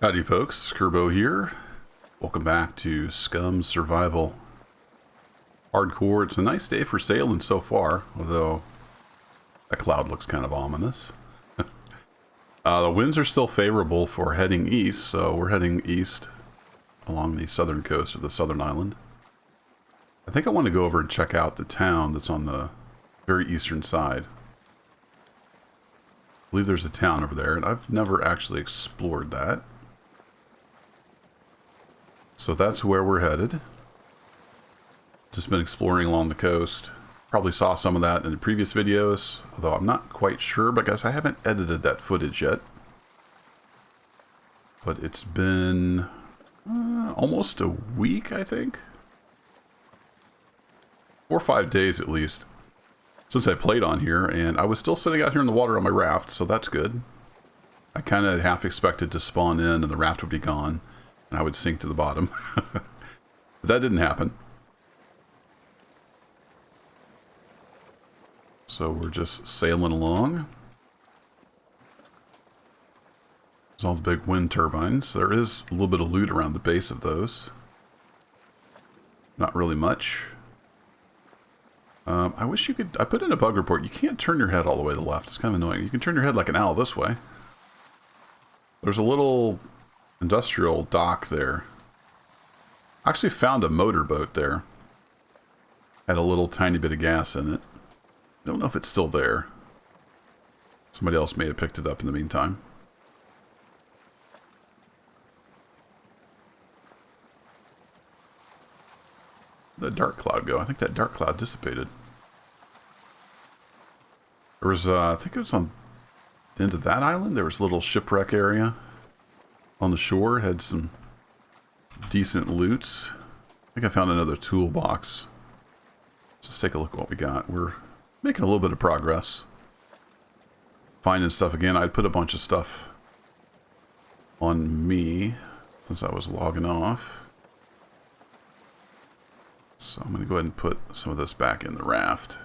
Howdy folks, Kerbo here. Welcome back to SCUM Survival Hardcore. It's a nice day for sailing so far, although that cloud looks kind of ominous. The winds are still favorable for heading east, so we're heading east along the southern coast of the southern island. I think I want to go over and check out the town that's on the very eastern side. I believe there's a town over there, and I've never actually explored that. So that's where we're headed. Just been exploring along the coast. Probably saw some of that in the previous videos, although I'm not quite sure because I haven't edited that footage yet. But it's been almost a week, I think. 4 or 5 days at least since I played on here, and I was still sitting out here in the water on my raft, so that's good. I kind of half expected to spawn in and the raft would be gone and I would sink to the bottom. But that didn't happen. So we're just sailing along. There's all the big wind turbines. There is a little bit of loot around the base of those. Not really much. I wish you could... I put in a bug report. You can't turn your head all the way to the left. It's kind of annoying. You can turn your head like an owl this way. There's a little industrial dock there. I actually found a motorboat there. Had a little tiny bit of gas in it. Don't know if it's still there. Somebody else may have picked it up in the meantime. Where'd that dark cloud go? I think that dark cloud dissipated. There was, I think it was on the end of that island. There was a little shipwreck area on the shore. Had some decent loots. I think I found another toolbox. Let's take a look at what we got. We're making a little bit of progress. Finding stuff again. I'd put a bunch of stuff on me since I was logging off. So I'm going to go ahead and put some of this back in the raft.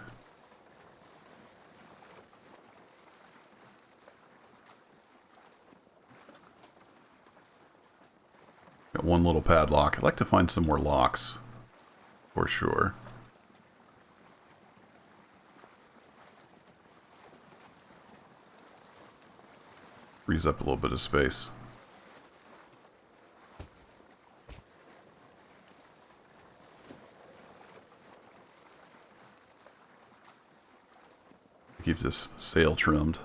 Got one little padlock. I'd like to find some more locks, for sure. Frees up a little bit of space. Keep this sail trimmed.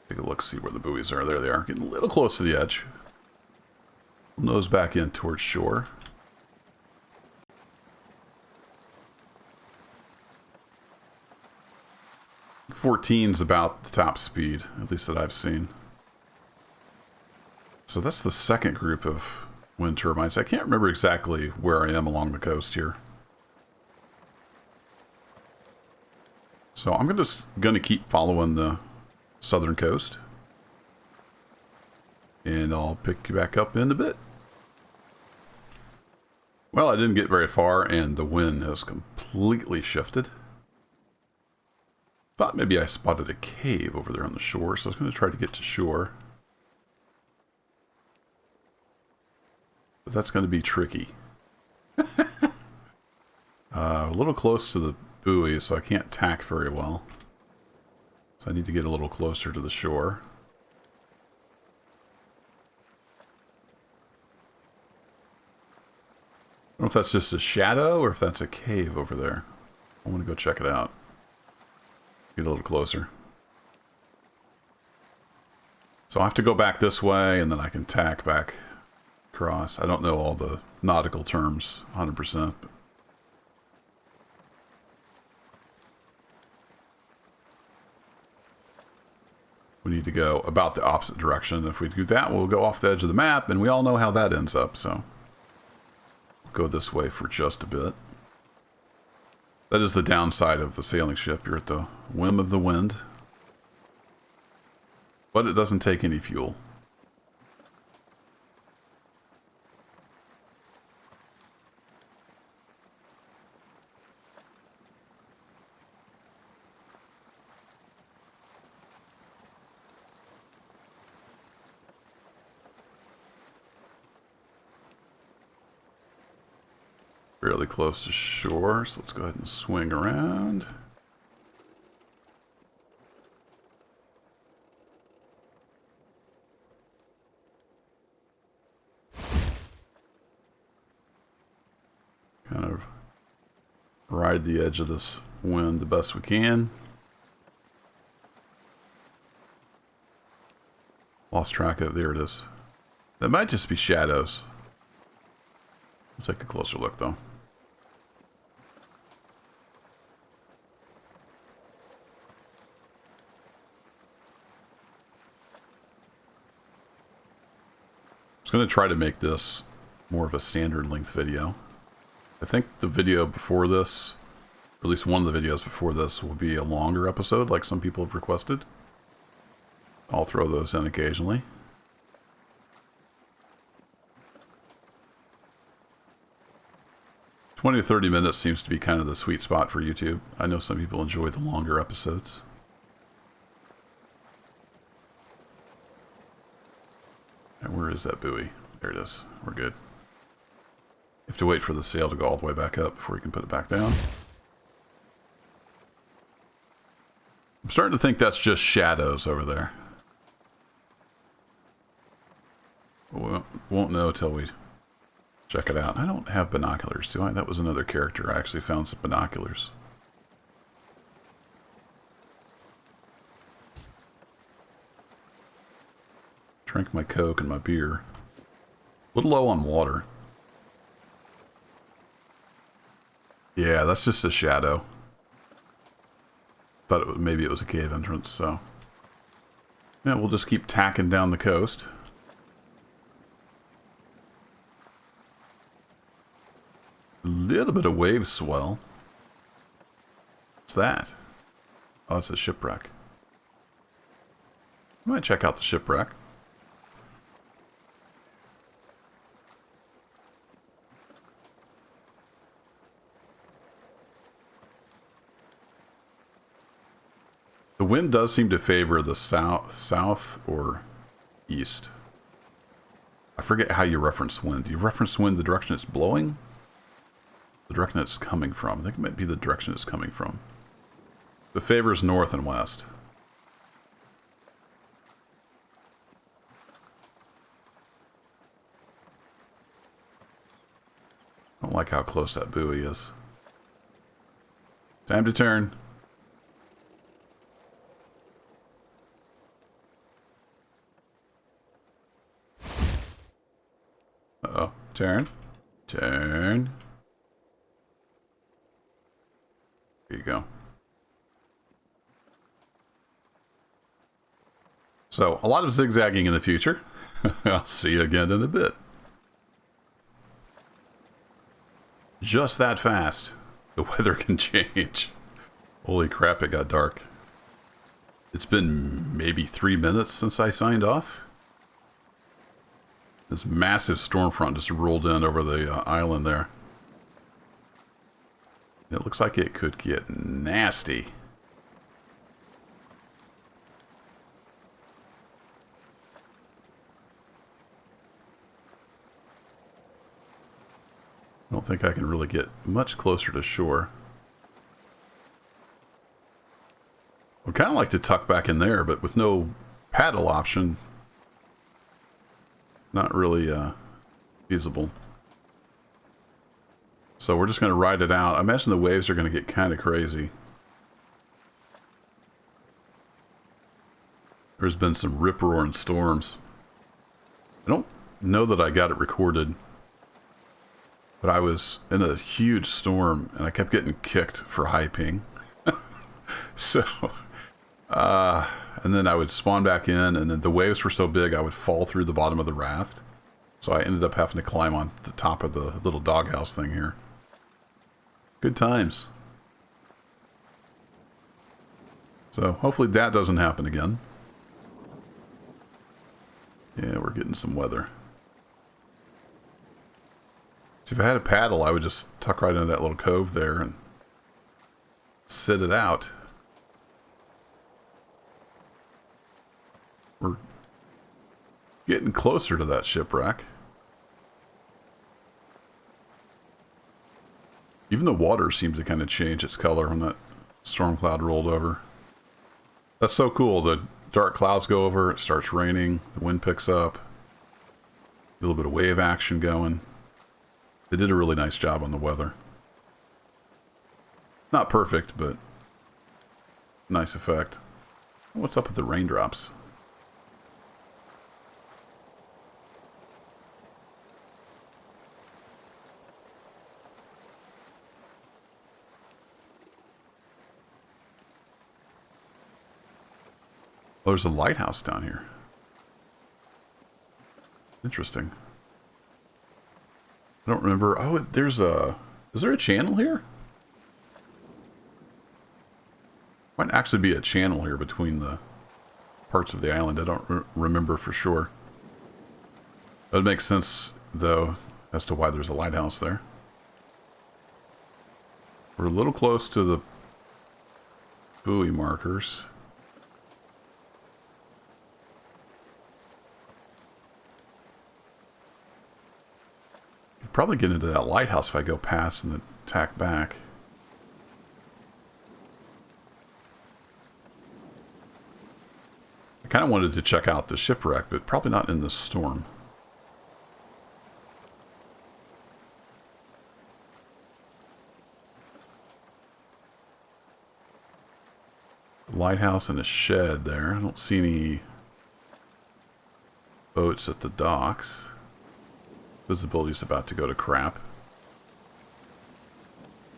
Take a look, see where the buoys are. There they are. Getting a little close to the edge. Nose back in towards shore. 14 is about the top speed, at least that I've seen. So that's the second group of wind turbines. I can't remember exactly where I am along the coast here. So I'm just going to keep following the southern coast. And I'll pick you back up in a bit. Well, I didn't get very far and the wind has completely shifted. Thought maybe I spotted a cave over there on the shore, so I was going to try to get to shore. But that's going to be tricky. A little close to the buoy, so I can't tack very well. So I need to get a little closer to the shore. I don't know if that's just a shadow or if that's a cave over there. I want to go check it out. Get a little closer. So I have to go back this way and then I can tack back across. I don't know all the nautical terms 100%. But we need to go about the opposite direction. If we do that, we'll go off the edge of the map, and we all know how that ends up, so go this way for just a bit. That is the downside of the sailing ship. You're at the whim of the wind. But it doesn't take any fuel. Fairly close to shore, so let's go ahead and swing around. Kind of ride the edge of this wind the best we can. Lost track of it. There it is. That might just be shadows. We'll take a closer look though. I was going to try to make this more of a standard length video. I think the video before this, or at least one of the videos before this, will be a longer episode like some people have requested. I'll throw those in occasionally. "20 to 30 minutes seems to be kind of the sweet spot for YouTube. I know some people enjoy the longer episodes. And where is that buoy? There it is. We're good. You have to wait for the sail to go all the way back up before you can put it back down. I'm starting to think that's just shadows over there. We won't know till we check it out. I don't have binoculars, do I? That was another character. I actually found some binoculars. Drank my Coke and my beer. A little low on water. Yeah, that's just a shadow. Thought it was, maybe it was a cave entrance, so... yeah, we'll just keep tacking down the coast. A little bit of wave swell. What's that? Oh, it's a shipwreck. I might check out the shipwreck. The wind does seem to favor the south or east. I forget how you reference wind. Do you reference wind the direction it's blowing? The direction it's coming from. I think it might be the direction it's coming from. It favors north and west. I don't like how close that buoy is. Time to turn. Uh-oh. Turn. Turn. There you go. So, a lot of zigzagging in the future. I'll see you again in a bit. Just that fast. The weather can change. Holy crap, it got dark. It's been maybe 3 minutes since I signed off. This massive storm front just rolled in over the island there. It looks like it could get nasty. I don't think I can really get much closer to shore. I'd kind of like to tuck back in there, but with no paddle option, not really feasible. So we're just going to ride it out. I imagine the waves are going to get kind of crazy. There's been some rip-roaring storms. I don't know that I got it recorded, but I was in a huge storm and I kept getting kicked for high ping. So, and then I would spawn back in, and then the waves were so big I would fall through the bottom of the raft. So I ended up having to climb on the top of the little doghouse thing here. Good times. So hopefully that doesn't happen again. Yeah, we're getting some weather. See, if I had a paddle, I would just tuck right into that little cove there and sit it out. We're getting closer to that shipwreck. Even the water seemed to kind of change its color when that storm cloud rolled over. That's so cool. The dark clouds go over, it starts raining, the wind picks up, a little bit of wave action going. They did a really nice job on the weather. Not perfect, but nice effect. What's up with the raindrops? Oh, there's a lighthouse down here. Interesting. I don't remember. Oh, there's a... Is there a channel here? Might actually be a channel here between the parts of the island. I don't remember for sure. That would make sense, though, as to why there's a lighthouse there. We're a little close to the buoy markers. Could probably get into that lighthouse if I go past and then tack back. I kind of wanted to check out the shipwreck, but probably not in this storm. Lighthouse and a shed there. I don't see any boats at the docks. Visibility's about to go to crap.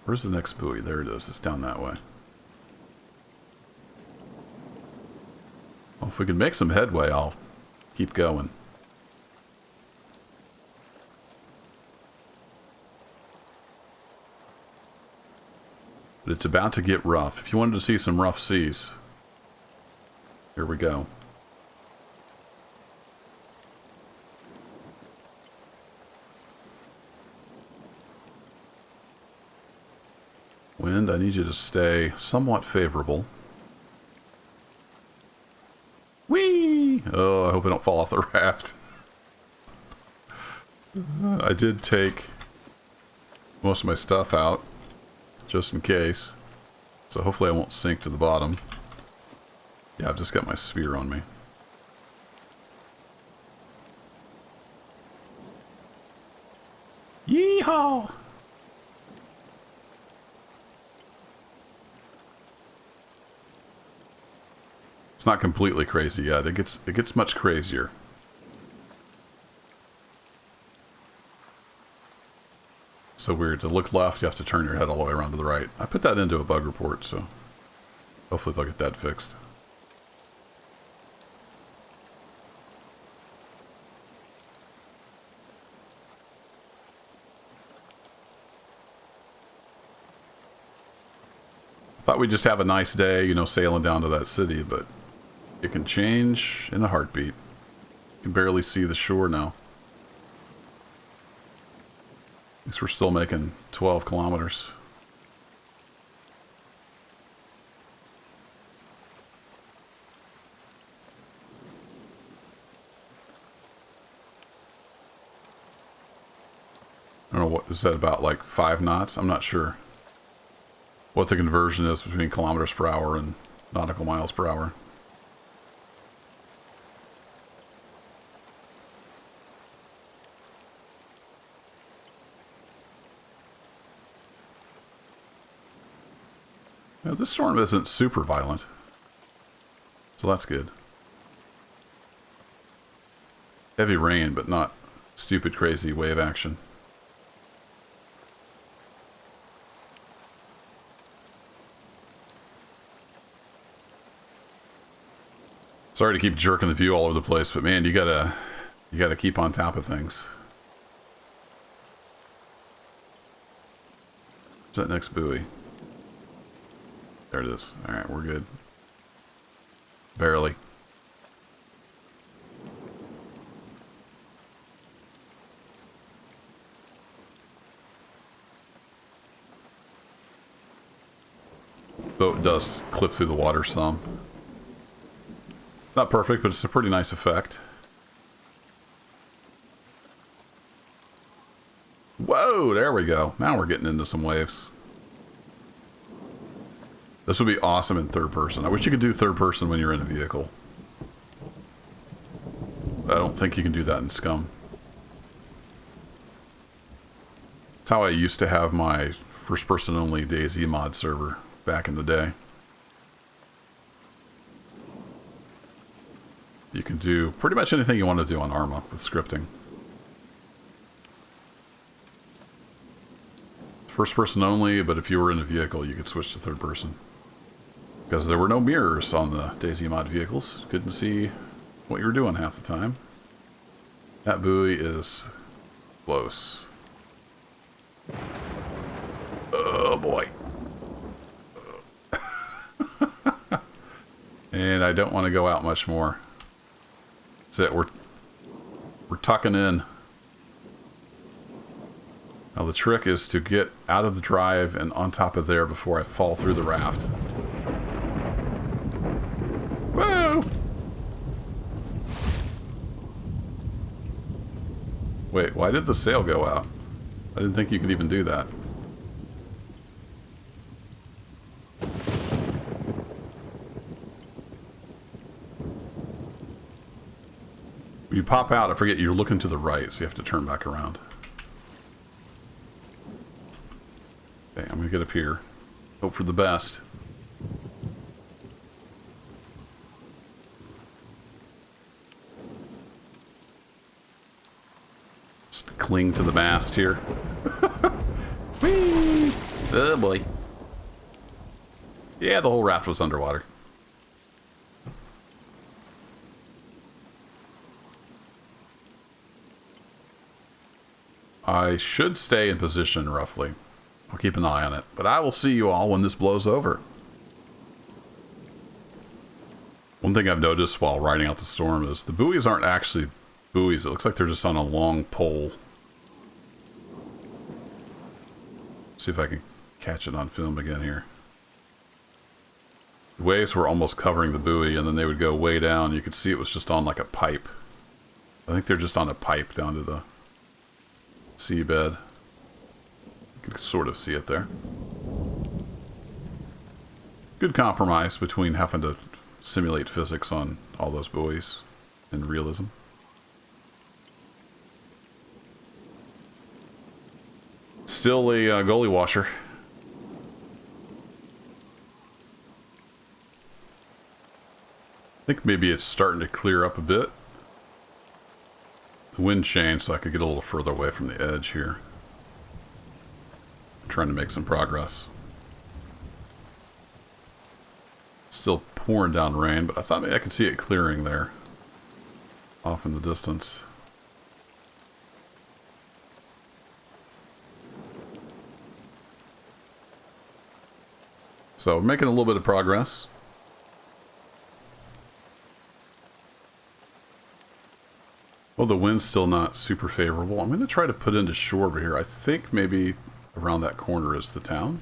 Where's the next buoy? There it is. It's down that way. Well, if we can make some headway, I'll keep going. But it's about to get rough. If you wanted to see some rough seas, here we go. Wind, I need you to stay somewhat favorable. Whee! Oh, I hope I don't fall off the raft. I did take most of my stuff out, just in case. So hopefully I won't sink to the bottom. Yeah, I've just got my spear on me. Yeehaw! It's not completely crazy yet. It gets much crazier. So weird. To look left, you have to turn your head all the way around to the right. I put that into a bug report, so hopefully they'll get that fixed. Thought we'd just have a nice day, you know, sailing down to that city, but it can change in a heartbeat. You can barely see the shore now. At least we're still making 12 kilometers. I don't know, what is that, about like 5 knots? I'm not sure what the conversion is between kilometers per hour and nautical miles per hour. Now, this storm isn't super violent, so that's good. Heavy rain, but not stupid crazy wave action. Sorry to keep jerking the view all over the place, but man, you gotta keep on top of things. What's that next buoy? There it is. Alright, we're good. Barely. Boat does clip through the water some. Not perfect, but it's a pretty nice effect. Whoa! Whoa, there we go. Now we're getting into some waves. This would be awesome in third person. I wish you could do third person when you're in a vehicle. I don't think you can do that in SCUM. That's how I used to have my first person only DayZ mod server back in the day. You can do pretty much anything you want to do on Arma with scripting. First person only, but if you were in a vehicle, you could switch to third person. Because there were no mirrors on the DayZ mod vehicles. Couldn't see what you were doing half the time. That buoy is close. Oh boy. And I don't want to go out much more. That's it, we're tucking in. Now the trick is to get out of the drive and on top of there before I fall through the raft. Whoa! Wait, why did the sail go out? I didn't think you could even do that. When you pop out, I forget you're looking to the right, so you have to turn back around. Okay, I'm gonna get up here. Hope for the best. Just cling to the mast here. Whee! Oh boy. Yeah, the whole raft was underwater. I should stay in position roughly. I'll keep an eye on it, but I will see you all when this blows over. One thing I've noticed while riding out the storm is the buoys aren't actually buoys. It looks like they're just on a long pole. See if I can catch it on film again here. The waves were almost covering the buoy, and then they would go way down. You could see it was just on like a pipe. I think they're just on a pipe down to the seabed. You can sort of see it there. Good compromise between having to simulate physics on all those buoys and realism. Still a goalie washer. I think maybe it's starting to clear up a bit. The wind changed so I could get a little further away from the edge here. I'm trying to make some progress. Still pouring down rain, but I thought maybe I could see it clearing there. Off in the distance. So, making a little bit of progress. Well, the wind's still not super favorable. I'm going to try to put into shore over here. I think maybe around that corner is the town.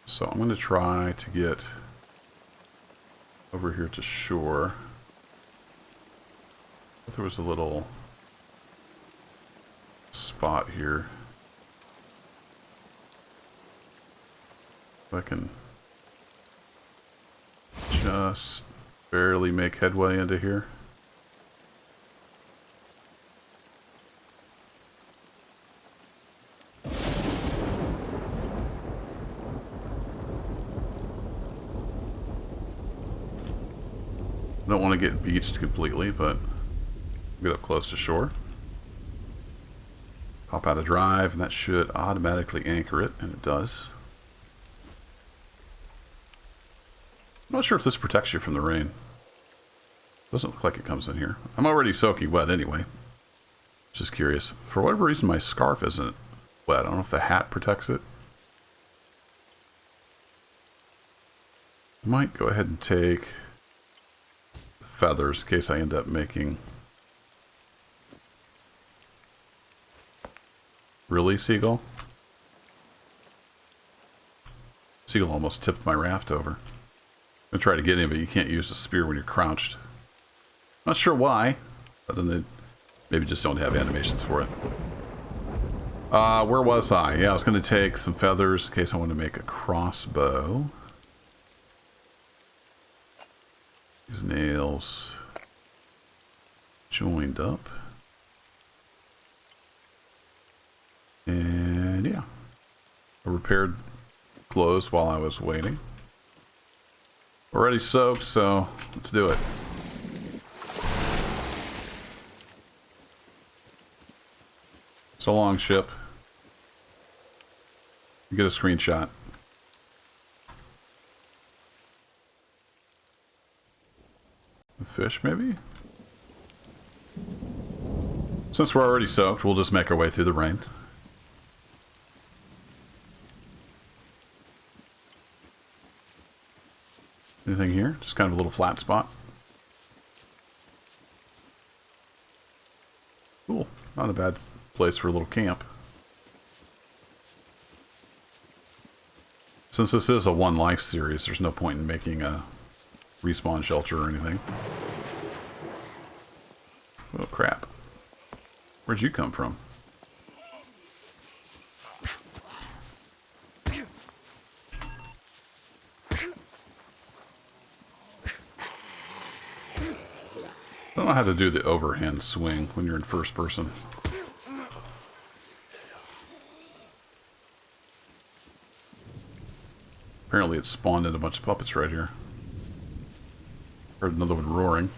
So I'm going to try to get over here to shore. There was a little spot here. If I can just barely make headway into here. I don't want to get beached completely, but get up close to shore. Pop out a drive, and that should automatically anchor it, and it does. I'm not sure if this protects you from the rain. Doesn't look like it comes in here. I'm already soaking wet anyway. Just curious. For whatever reason, my scarf isn't wet. I don't know if the hat protects it. I might go ahead and take the feathers in case I end up making... Really, Seagull? Seagull almost tipped my raft over. I'm gonna try to get him, but you can't use the spear when you're crouched. Not sure why, other than they maybe just don't have animations for it. Where was I? Yeah, I was going to take some feathers in case I wanted to make a crossbow. These nails joined up. And yeah, I repaired clothes while I was waiting. Already soaked, so let's do it. So long, ship. Get a screenshot. A fish, maybe? Since we're already soaked, we'll just make our way through the rain. Anything here? Just kind of a little flat spot. Cool. Not a bad place for a little camp. Since this is a One Life series, there's no point in making a respawn shelter or anything. Oh, crap. Where'd you come from? I don't know how to do the overhand swing when you're in first person. Apparently it spawned in a bunch of puppets right here. Heard another one roaring.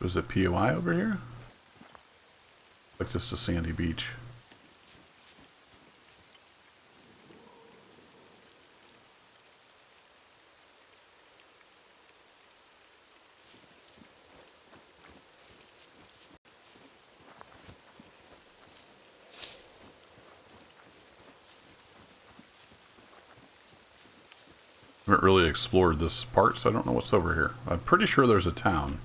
Was it POI over here? Like just a sandy beach. I haven't really explored this part, so I don't know what's over here. I'm pretty sure there's a town.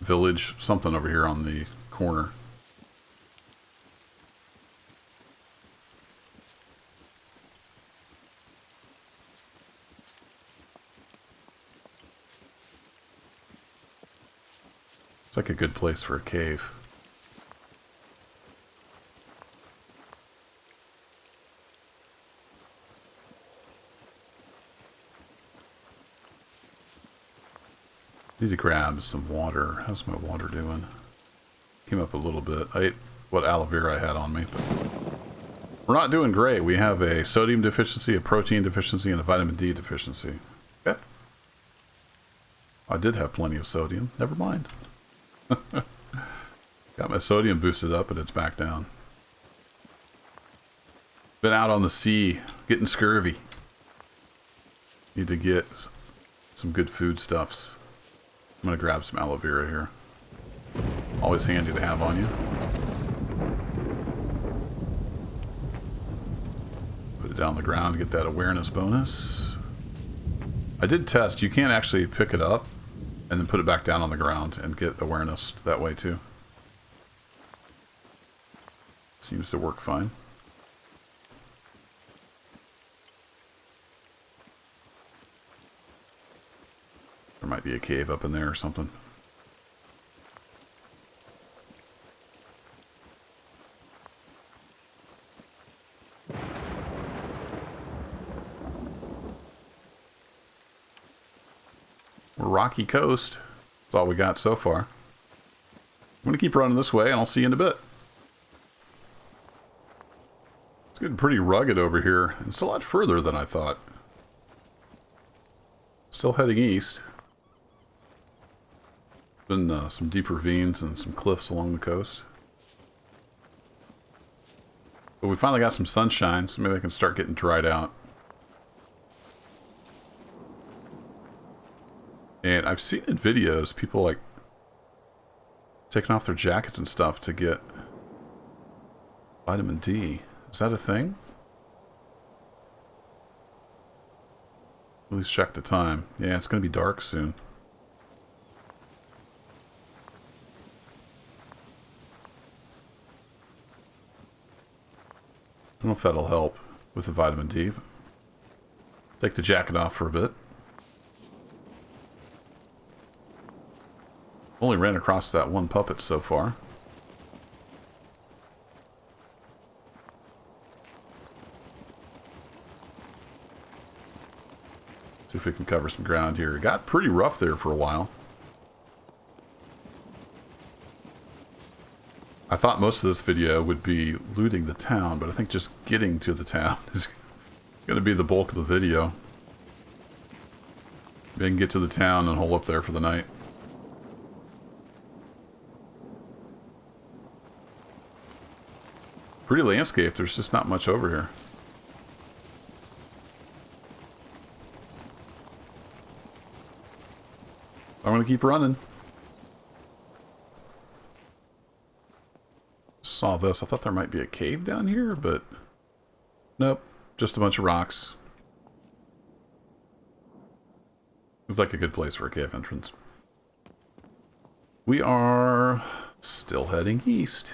Village, something over here on the corner. It's like a good place for a cave. Need to grab some water. How's my water doing? Came up a little bit. I ate what aloe vera I had on me, but we're not doing great. We have a sodium deficiency, a protein deficiency, and a vitamin D deficiency. Okay. I did have plenty of sodium. Never mind. Got my sodium boosted up, but it's back down. Been out on the sea, getting scurvy. Need to get some good foodstuffs. I'm going to grab some aloe vera here. Always handy to have on you. Put it down on the ground to get that awareness bonus. I did test. You can't actually pick it up and then put it back down on the ground and get awareness that way too. Seems to work fine. There might be a cave up in there or something. We're rocky coast. That's all we got so far. I'm going to keep running this way and I'll see you in a bit. It's getting pretty rugged over here. It's a lot further than I thought. Still heading east. Been some deep ravines and some cliffs along the coast. But we finally got some sunshine, so maybe I can start getting dried out. And I've seen in videos people like taking off their jackets and stuff to get vitamin D. Is that a thing? At least check the time. Yeah, it's going to be dark soon. know if that'll help with the vitamin D. Take the jacket off for a bit. Only ran across that one puppet so far. See if we can cover some ground here. It got pretty rough there for a while. I thought most of this video would be looting the town, but I think just getting to the town is going to be the bulk of the video. We can get to the town and hole up there for the night. Pretty landscape, there's just not much over here. I'm going to keep running. Saw this. I thought there might be a cave down here, but nope. Just a bunch of rocks. Looks like a good place for a cave entrance. We are still heading east.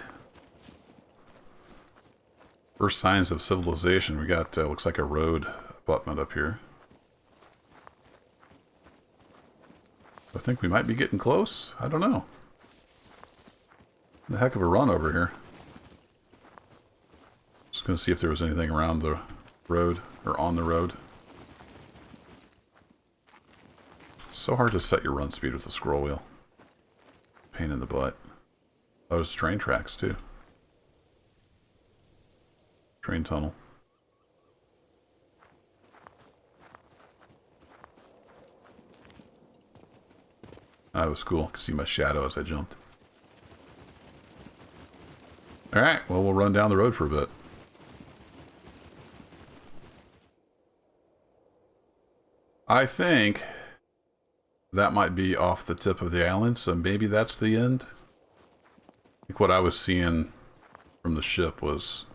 First signs of civilization. We got, looks like a road abutment up here. I think we might be getting close. I don't know. A heck of a run over here. Just gonna see if there was anything around the road or on the road. It's so hard to set your run speed with the scroll wheel. Pain in the butt. Those train tracks too. Train tunnel. That was cool. I could see my shadow as I jumped. Alright, well, we'll run down the road for a bit. I think that might be off the tip of the island, so maybe that's the end. I think what I was seeing from the ship was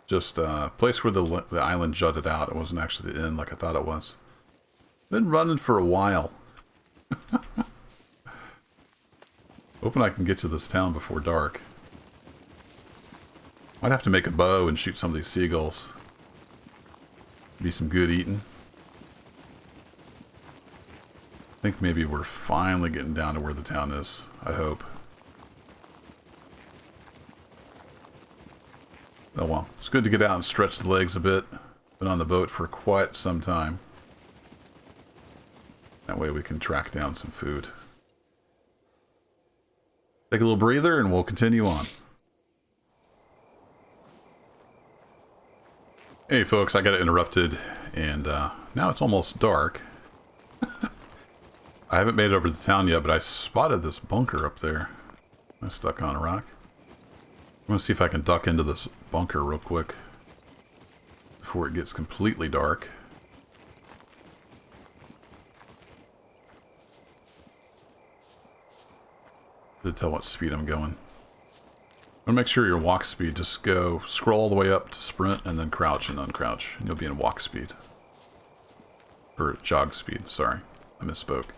just a place where the island jutted out. It wasn't actually the end like I thought it was. Been running for a while. Hoping I can get to this town before dark. Might have to make a bow and shoot some of these seagulls. Be some good eating. I think maybe we're finally getting down to where the town is. I hope. Oh well, it's good to get out and stretch the legs a bit. Been on the boat for quite some time. That way we can track down some food. Take a little breather and we'll continue on. Hey folks, I got interrupted and now it's almost dark. I haven't made it over to the town yet, but I spotted this bunker up there. I'm stuck on a rock. I'm going to see if I can duck into this bunker real quick before it gets completely dark. To tell what speed I'm going. I'm gonna make sure your walk speed, just go scroll all the way up to sprint and then crouch and uncrouch and you'll be in walk speed. Or jog speed, sorry. I misspoke.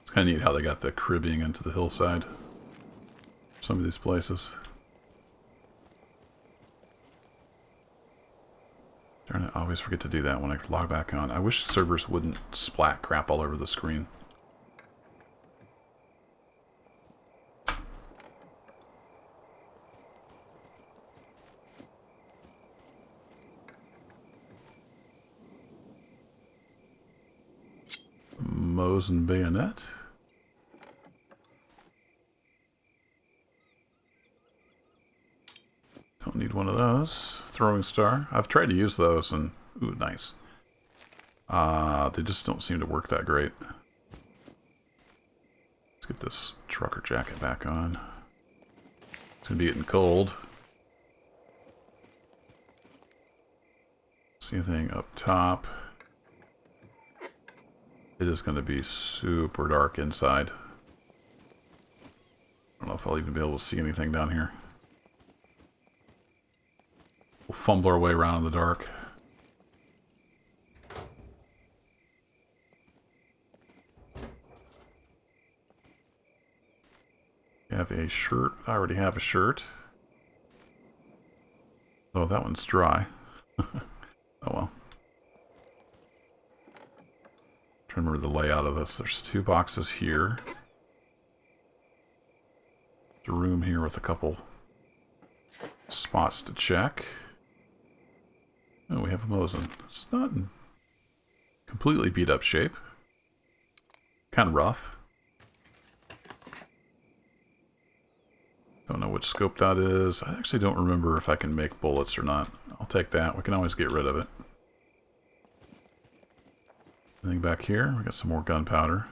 It's kinda neat how they got the cribbing into the hillside. Some of these places. Darn it, I always forget to do that when I log back on. I wish servers wouldn't splat crap all over the screen. Mows and bayonet. Don't need one of those. Throwing star. I've tried to use those and... Ooh, nice. They just don't seem to work that great. Let's get this trucker jacket back on. It's gonna be getting cold. See anything up top? It is gonna be super dark inside. I don't know if I'll even be able to see anything down here. We'll fumble our way around in the dark. have a shirt. I already have a shirt. Oh, that one's dry. Oh well. Trying to remember the layout of this. There's 2 boxes here. There's a room here with a couple spots to check. Oh, we have a Mosin. It's not in completely beat up shape. Kind of rough. Don't know which scope that is. I actually don't remember if I can make bullets or not. I'll take that. We can always get rid of it. Anything back here? We got some more gunpowder.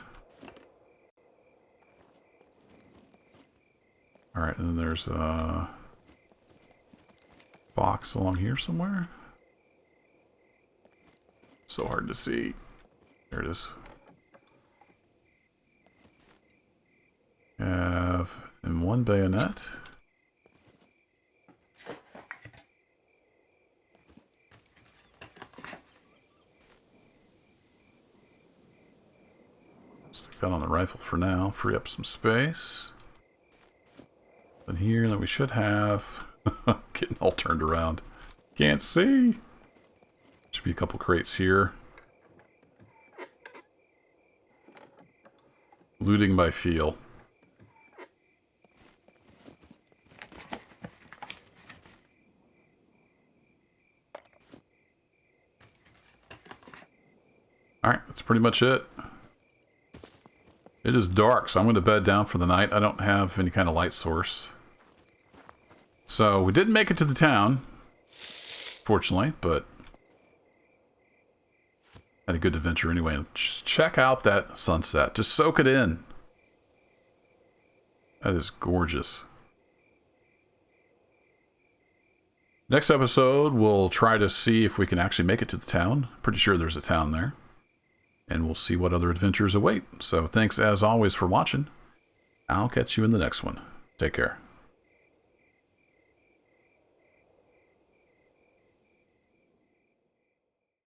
Alright, and then there's a box along here somewhere. So hard to see. There it is. Have M1 bayonet. Stick that on the rifle for now. Free up some space. Then here that we should have. Getting all turned around. Can't see. Should be a couple crates here. Looting by feel. Alright, that's pretty much it. It is dark, so I'm going to bed down for the night. I don't have any kind of light source. So, we didn't make it to the town, fortunately, but had a good adventure anyway. And just check out that sunset. Just soak it in. That is gorgeous. Next episode, we'll try to see if we can actually make it to the town. Pretty sure there's a town there. And we'll see what other adventures await. So thanks as always for watching. I'll catch you in the next one. Take care.